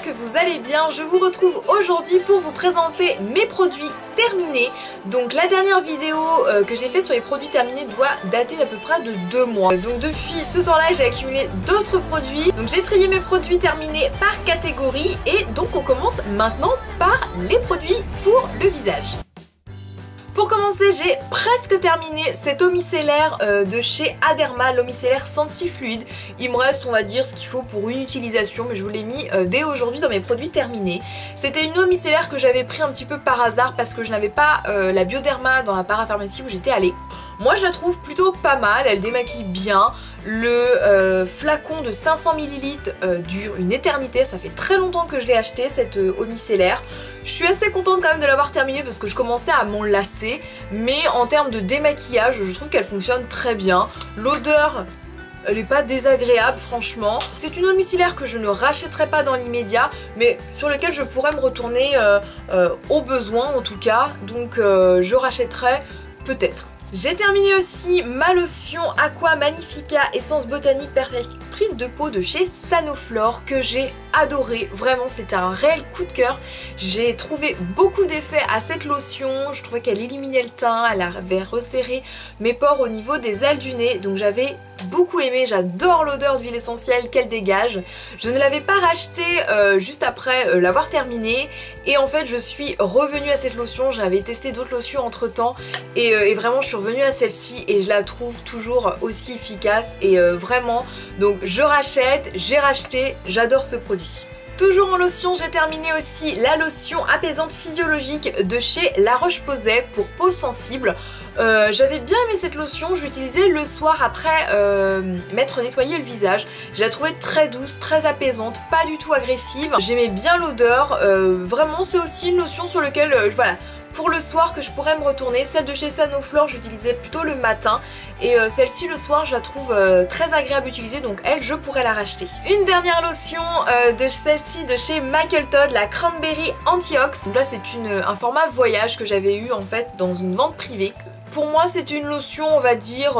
que vous allez bien. Je vous retrouve aujourd'hui pour vous présenter mes produits terminés. Donc la dernière vidéo que j'ai fait sur les produits terminés doit dater d'à peu près de 2 mois. Donc depuis ce temps-là, j'ai accumulé d'autres produits. Donc j'ai trié mes produits terminés par catégorie et donc on commence maintenant par les produits pour le visage. Pour commencer, j'ai presque terminé cet eau micellaire de chez Aderma, l'eau micellaire Sensi-Fluide. Il me reste, on va dire, ce qu'il faut pour une utilisation, mais je vous l'ai mis dès aujourd'hui dans mes produits terminés. C'était une eau micellaire que j'avais pris un petit peu par hasard parce que je n'avais pas la Bioderma dans la parapharmacie où j'étais allée. Moi je la trouve plutôt pas mal, elle démaquille bien. Le flacon de 500 ml dure une éternité, ça fait très longtemps que je l'ai acheté cette eau micellaire. Je suis assez contente quand même de l'avoir terminée parce que je commençais à m'en lasser, mais en termes de démaquillage, je trouve qu'elle fonctionne très bien. L'odeur, elle n'est pas désagréable franchement. C'est une eau micellaire que je ne rachèterai pas dans l'immédiat, mais sur laquelle je pourrais me retourner au besoin en tout cas, donc je rachèterai peut-être. J'ai terminé aussi ma lotion Aqua Magnifica Essence Botanique Perfectrice de peau de chez Sanoflore que j'ai adoré. Vraiment, c'était un réel coup de cœur. J'ai trouvé beaucoup d'effets à cette lotion. Je trouvais qu'elle éliminait le teint, elle avait resserré mes pores au niveau des ailes du nez. Donc j'avais beaucoup aimé, j'adore l'odeur d'huile essentielle qu'elle dégage. Je ne l'avais pas rachetée juste après l'avoir terminée et en fait je suis revenue à cette lotion. J'avais testé d'autres lotions entre temps et vraiment je suis revenue à celle-ci et je la trouve toujours aussi efficace et vraiment, donc je rachète, j'ai racheté, j'adore ce produit. Toujours en lotion, j'ai terminé aussi la lotion apaisante physiologique de chez La Roche-Posay pour peau sensible. J'avais bien aimé cette lotion, je l'utilisais le soir après m'être nettoyé le visage. Je la trouvais très douce, très apaisante, pas du tout agressive. J'aimais bien l'odeur, vraiment c'est aussi une lotion sur laquelle, voilà, pour le soir que je pourrais me retourner. Celle de chez Sanoflore j'utilisais plutôt le matin et celle-ci le soir je la trouve très agréable à utiliser, donc elle je pourrais la racheter. Une dernière lotion de celle-ci de chez Michael Todd, la Cranberry Antiox. Donc là c'est un format voyage que j'avais eu en fait dans une vente privée. Pour moi c'est une lotion on va dire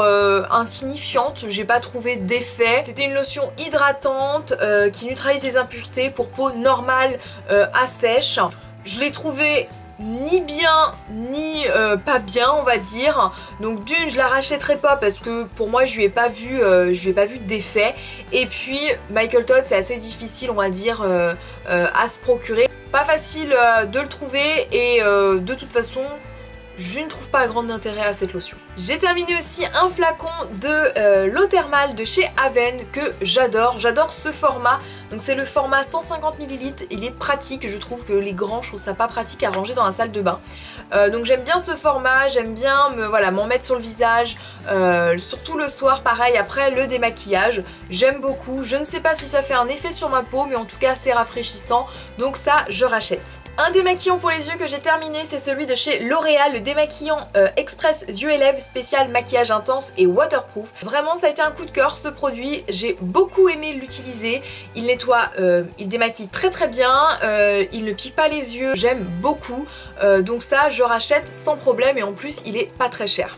insignifiante, j'ai pas trouvé d'effet. C'était une lotion hydratante qui neutralise les impuretés pour peau normale à sèche. Je l'ai trouvée ni bien ni pas bien on va dire, donc d'une je la rachèterai pas parce que pour moi je lui ai pas vu d'effet, et puis Michael Todd c'est assez difficile on va dire à se procurer, pas facile de le trouver et de toute façon je ne trouve pas grand intérêt à cette lotion. J'ai terminé aussi un flacon de l'eau thermale de chez Aven que j'adore ce format. Donc c'est le format 150 ml, il est pratique, je trouve que les grands, je trouve ça pas pratique à ranger dans la salle de bain. Donc j'aime bien ce format, j'aime bien m'en mettre sur le visage, surtout le soir pareil après le démaquillage. J'aime beaucoup, je ne sais pas si ça fait un effet sur ma peau mais en tout cas c'est rafraîchissant, donc ça je rachète. Un démaquillant pour les yeux que j'ai terminé, c'est celui de chez L'Oréal, le démaquillant Express Yeux et Lèvres spécial maquillage intense et waterproof. Vraiment ça a été un coup de cœur ce produit, j'ai beaucoup aimé l'utiliser. Il nettoie, il démaquille très très bien, il ne pique pas les yeux, j'aime beaucoup. Donc ça je rachète sans problème et en plus il est pas très cher.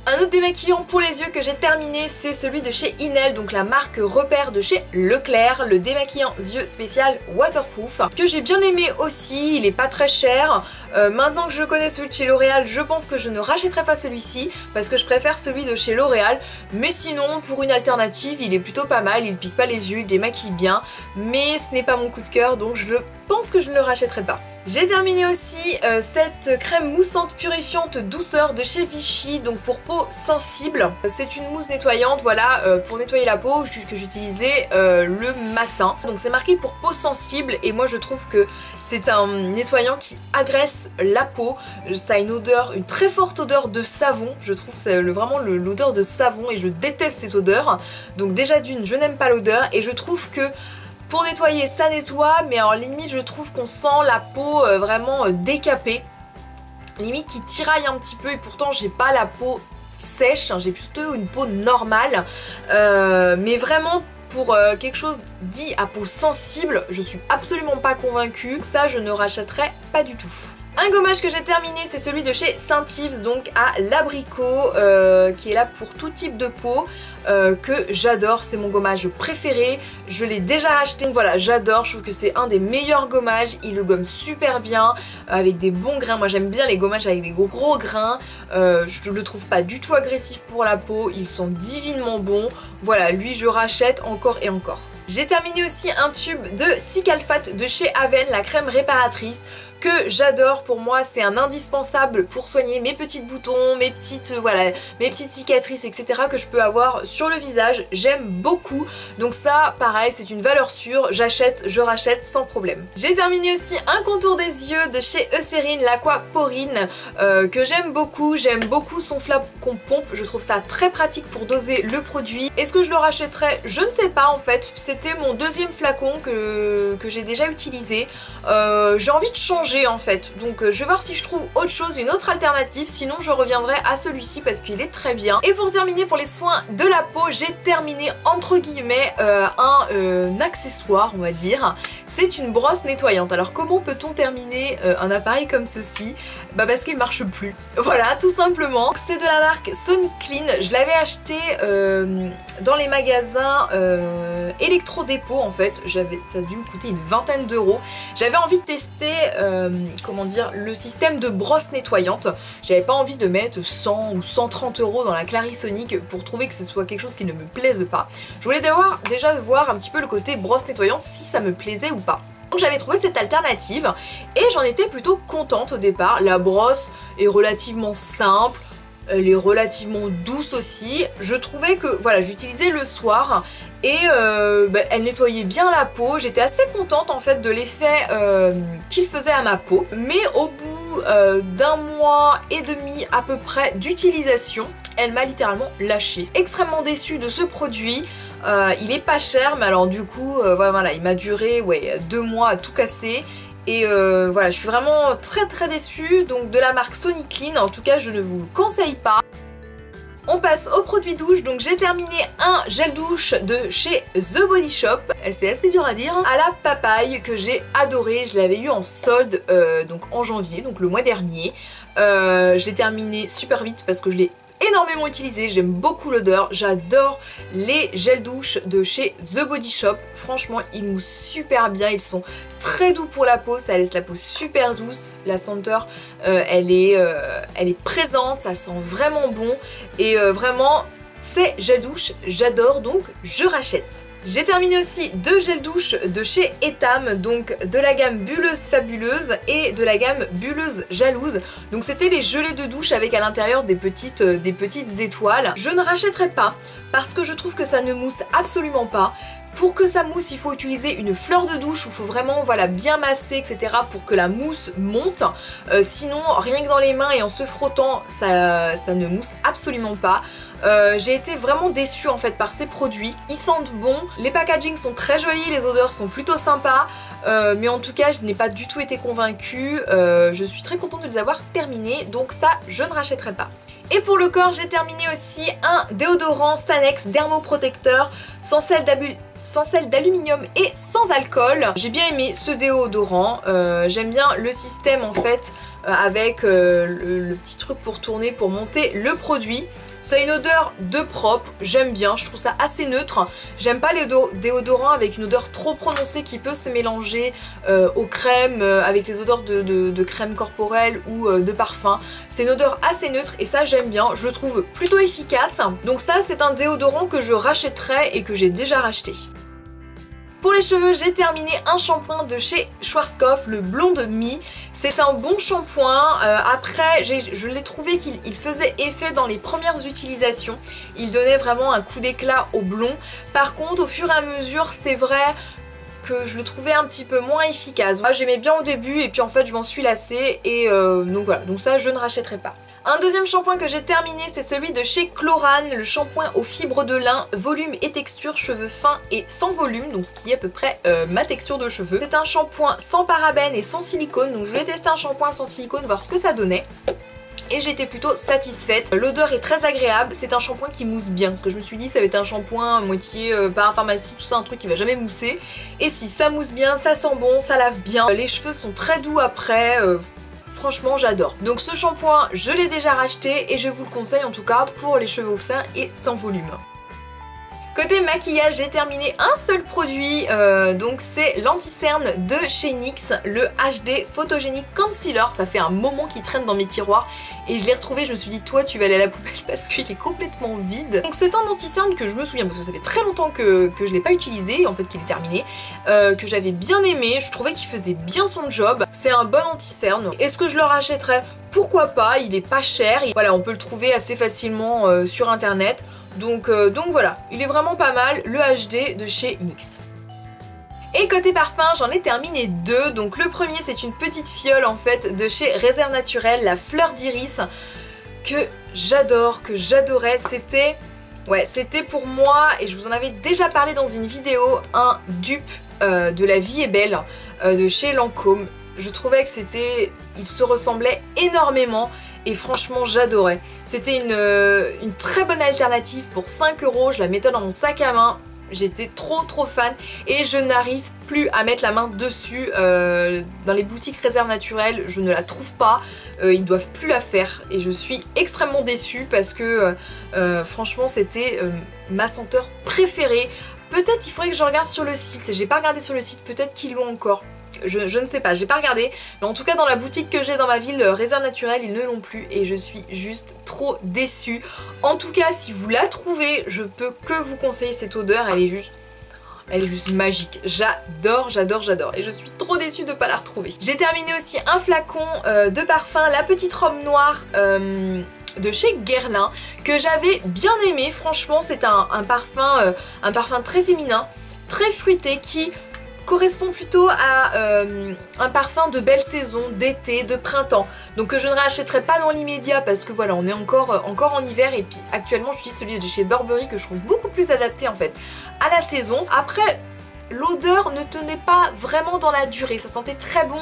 Un autre démaquillant pour les yeux que j'ai terminé, c'est celui de chez Inel, donc la marque repère de chez Leclerc, le démaquillant yeux spécial waterproof, que j'ai bien aimé aussi, il est pas très cher. Maintenant que je connais celui de chez L'Oréal, je pense que je ne rachèterai pas celui-ci parce que je préfère celui de chez L'Oréal, mais sinon pour une alternative il est plutôt pas mal, il pique pas les yeux, il démaquille bien, mais ce n'est pas mon coup de cœur donc je pense que je ne le rachèterai pas. J'ai terminé aussi cette crème moussante purifiante douceur de chez Vichy, donc pour peau sensible. C'est une mousse nettoyante, voilà, pour nettoyer la peau que j'utilisais le matin. Donc c'est marqué pour peau sensible et moi je trouve que c'est un nettoyant qui agresse la peau. Ça a une odeur, une très forte odeur de savon. Je trouve c'est vraiment l'odeur de savon et je déteste cette odeur. Donc déjà d'une, je n'aime pas l'odeur et je trouve que pour nettoyer ça nettoie, mais en limite je trouve qu'on sent la peau vraiment décapée, limite qui tiraille un petit peu et pourtant j'ai pas la peau sèche, hein, j'ai plutôt une peau normale, mais vraiment pour quelque chose dit à peau sensible, je suis absolument pas convaincue, ça je ne rachèterai pas du tout. Un gommage que j'ai terminé, c'est celui de chez Saint-Yves, donc à l'abricot, qui est là pour tout type de peau, que j'adore, c'est mon gommage préféré, je l'ai déjà acheté, donc voilà, j'adore, je trouve que c'est un des meilleurs gommages, il le gomme super bien, avec des bons grains, moi j'aime bien les gommages avec des gros grains, je le trouve pas du tout agressif pour la peau, ils sont divinement bons, voilà, lui je rachète encore et encore. J'ai terminé aussi un tube de Cicalfate de chez Aven, la crème réparatrice, que j'adore. Pour moi c'est un indispensable pour soigner mes petits boutons, mes petites cicatrices, etc. que je peux avoir sur le visage, j'aime beaucoup. Donc ça pareil, c'est une valeur sûre, j'achète, je rachète sans problème. J'ai terminé aussi un contour des yeux de chez Eucérine, l'Aquaporine, que j'aime beaucoup son flacon pompe, je trouve ça très pratique pour doser le produit. Est-ce que je le rachèterai? Je ne sais pas en fait, c'était mon deuxième flacon que j'ai déjà utilisé, j'ai envie de changer en fait, donc je vais voir si je trouve autre chose, une autre alternative, sinon je reviendrai à celui-ci parce qu'il est très bien. Et pour terminer, pour les soins de la peau, j'ai terminé entre guillemets un accessoire on va dire, c'est une brosse nettoyante. Alors comment peut-on terminer un appareil comme ceci? Bah parce qu'il marche plus, voilà tout simplement. C'est de la marque Sonic Clean, je l'avais acheté dans les magasins Electro-Dépôt en fait, ça a dû me coûter une vingtaine d'euros. J'avais envie de tester comment dire, le système de brosse nettoyante. J'avais pas envie de mettre 100 ou 130 euros dans la Clarisonic pour trouver que ce soit quelque chose qui ne me plaise pas. Je voulais déjà voir un petit peu le côté brosse nettoyante, si ça me plaisait ou pas. Donc j'avais trouvé cette alternative et j'en étais plutôt contente au départ. La brosse est relativement simple, elle est relativement douce aussi. Je trouvais que voilà, j'utilisais le soir et elle nettoyait bien la peau. J'étais assez contente en fait de l'effet qu'il faisait à ma peau. Mais au bout d'un mois et demi à peu près d'utilisation, elle m'a littéralement lâché. Extrêmement déçue de ce produit. Il est pas cher, mais alors du coup voilà, il m'a duré 2 mois à tout casser. Et voilà, je suis vraiment très déçue, donc de la marque Sonic Clean, en tout cas je ne vous le conseille pas. On passe aux produits douche, donc j'ai terminé un gel douche de chez The Body Shop, c'est assez dur à dire, à la papaye que j'ai adoré, je l'avais eu en solde donc en janvier, donc le mois dernier. Je l'ai terminé super vite parce que je l'ai énormément utilisé, j'aime beaucoup l'odeur, j'adore les gels douche de chez The Body Shop, franchement ils moussent super bien, ils sont très doux pour la peau, ça laisse la peau super douce, la senteur elle est présente, ça sent vraiment bon et vraiment ces gels douche j'adore, donc je rachète. J'ai terminé aussi 2 gels douche de chez Etam, donc de la gamme Bulleuse Fabuleuse et de la gamme Bulleuse Jalouse. Donc c'était les gelées de douche avec à l'intérieur des petites étoiles. Je ne rachèterai pas parce que je trouve que ça ne mousse absolument pas. Pour que ça mousse, il faut utiliser une fleur de douche où il faut vraiment voilà, bien masser, etc. pour que la mousse monte. Sinon, rien que dans les mains et en se frottant, ça ne mousse absolument pas. J'ai été vraiment déçue en fait par ces produits. Ils sentent bon, les packagings sont très jolis, les odeurs sont plutôt sympas. Mais en tout cas, je n'ai pas du tout été convaincue. Je suis très contente de les avoir terminés, donc ça, je ne rachèterai pas. Et pour le corps, j'ai terminé aussi un déodorant Sanex dermoprotecteur sans sel d'aluminium et sans alcool. J'ai bien aimé ce déodorant, j'aime bien le système en fait avec le petit truc pour tourner, pour monter le produit. Ça a une odeur de propre, j'aime bien, je trouve ça assez neutre. J'aime pas les déodorants avec une odeur trop prononcée qui peut se mélanger aux crèmes, avec les odeurs de crème corporelle ou de parfum. C'est une odeur assez neutre et ça j'aime bien, je le trouve plutôt efficace. Donc ça c'est un déodorant que je rachèterai et que j'ai déjà racheté. Pour les cheveux, j'ai terminé un shampoing de chez Schwarzkopf, le Blonde Me. C'est un bon shampoing. Après, je l'ai trouvé qu'il faisait effet dans les premières utilisations. Il donnait vraiment un coup d'éclat au blond. Par contre, au fur et à mesure, c'est vrai que je le trouvais un petit peu moins efficace. J'aimais bien au début et puis en fait, je m'en suis lassée. Et donc voilà, donc ça, je ne rachèterai pas. Un deuxième shampoing que j'ai terminé, c'est celui de chez Chlorane, le shampoing aux fibres de lin, volume et texture, cheveux fins et sans volume, donc ce qui est à peu près ma texture de cheveux. C'est un shampoing sans parabènes et sans silicone, donc je voulais tester un shampoing sans silicone, voir ce que ça donnait. Et j'étais plutôt satisfaite. L'odeur est très agréable, c'est un shampoing qui mousse bien, parce que je me suis dit ça va être un shampoing à moitié parapharmacie, tout ça, un truc qui va jamais mousser. Et si ça mousse bien, ça sent bon, ça lave bien. Les cheveux sont très doux après. franchement j'adore. Donc ce shampoing je l'ai déjà racheté et je vous le conseille en tout cas pour les cheveux fins et sans volume. Côté maquillage, j'ai terminé un seul produit, donc c'est l'anti-cerne de chez NYX, le HD Photogenic Concealer. Ça fait un moment qu'il traîne dans mes tiroirs et je l'ai retrouvé, je me suis dit toi tu vas aller à la poubelle parce qu'il est complètement vide. Donc c'est un anti-cerne que je me souviens parce que ça fait très longtemps que je l'ai pas utilisé, en fait qu'il est terminé, que j'avais bien aimé, je trouvais qu'il faisait bien son job. C'est un bon anti-cerne. Est-ce que je le rachèterais? Pourquoi pas, il est pas cher, et voilà, on peut le trouver assez facilement sur internet. Donc voilà, il est vraiment pas mal, le HD de chez NYX. Et côté parfum, j'en ai terminé deux. Donc le premier, c'est une petite fiole en fait de chez Réserve Naturelle, la fleur d'iris, que j'adore, que j'adorais. C'était pour moi, et je vous en avais déjà parlé dans une vidéo, un dupe de La Vie est Belle de chez Lancôme. Je trouvais que il se ressemblait énormément. Et franchement j'adorais. C'était une très bonne alternative pour 5 €, je la mettais dans mon sac à main. J'étais trop fan et je n'arrive plus à mettre la main dessus. Dans les boutiques Réserve Naturelle, je ne la trouve pas. Ils doivent plus la faire et je suis extrêmement déçue parce que franchement c'était ma senteur préférée. Peut-être il faudrait que je regarde sur le site. J'ai pas regardé sur le site, peut-être qu'ils l'ont encore. Je ne sais pas, j'ai pas regardé, mais en tout cas dans la boutique que j'ai dans ma ville, Réserve Naturelle, ils ne l'ont plus et je suis juste trop déçue. En tout cas, si vous la trouvez, je peux que vous conseiller cette odeur, elle est juste magique. J'adore et je suis trop déçue de ne pas la retrouver. J'ai terminé aussi un flacon de parfum, la petite robe noire de chez Guerlain, que j'avais bien aimé. Franchement, c'est un parfum très féminin, très fruité, qui correspond plutôt à un parfum de belle saison, d'été, de printemps. Donc que je ne rachèterai pas dans l'immédiat parce que voilà, on est encore en hiver, et puis actuellement j'utilise celui de chez Burberry que je trouve beaucoup plus adapté en fait à la saison. Après, l'odeur ne tenait pas vraiment dans la durée, ça sentait très bon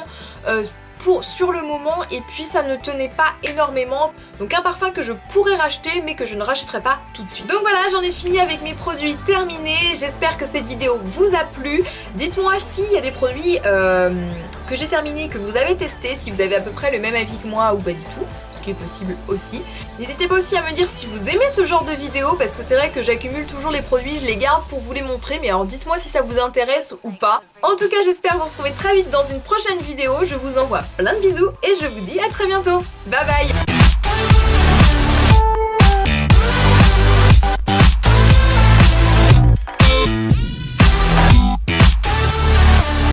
sur le moment, et puis ça ne tenait pas énormément. Donc un parfum que je pourrais racheter mais que je ne rachèterai pas tout de suite. Donc voilà, j'en ai fini avec mes produits terminés. J'espère que cette vidéo vous a plu. Dites-moi s'il y a des produits que j'ai terminés, que vous avez testés, si vous avez à peu près le même avis que moi ou pas du tout, ce qui est possible aussi. N'hésitez pas aussi à me dire si vous aimez ce genre de vidéo, parce que c'est vrai que j'accumule toujours les produits, je les garde pour vous les montrer, mais alors dites-moi si ça vous intéresse ou pas. En tout cas, j'espère vous retrouver très vite dans une prochaine vidéo. Je vous envoie plein de bisous et je vous dis à très bientôt. Bye bye.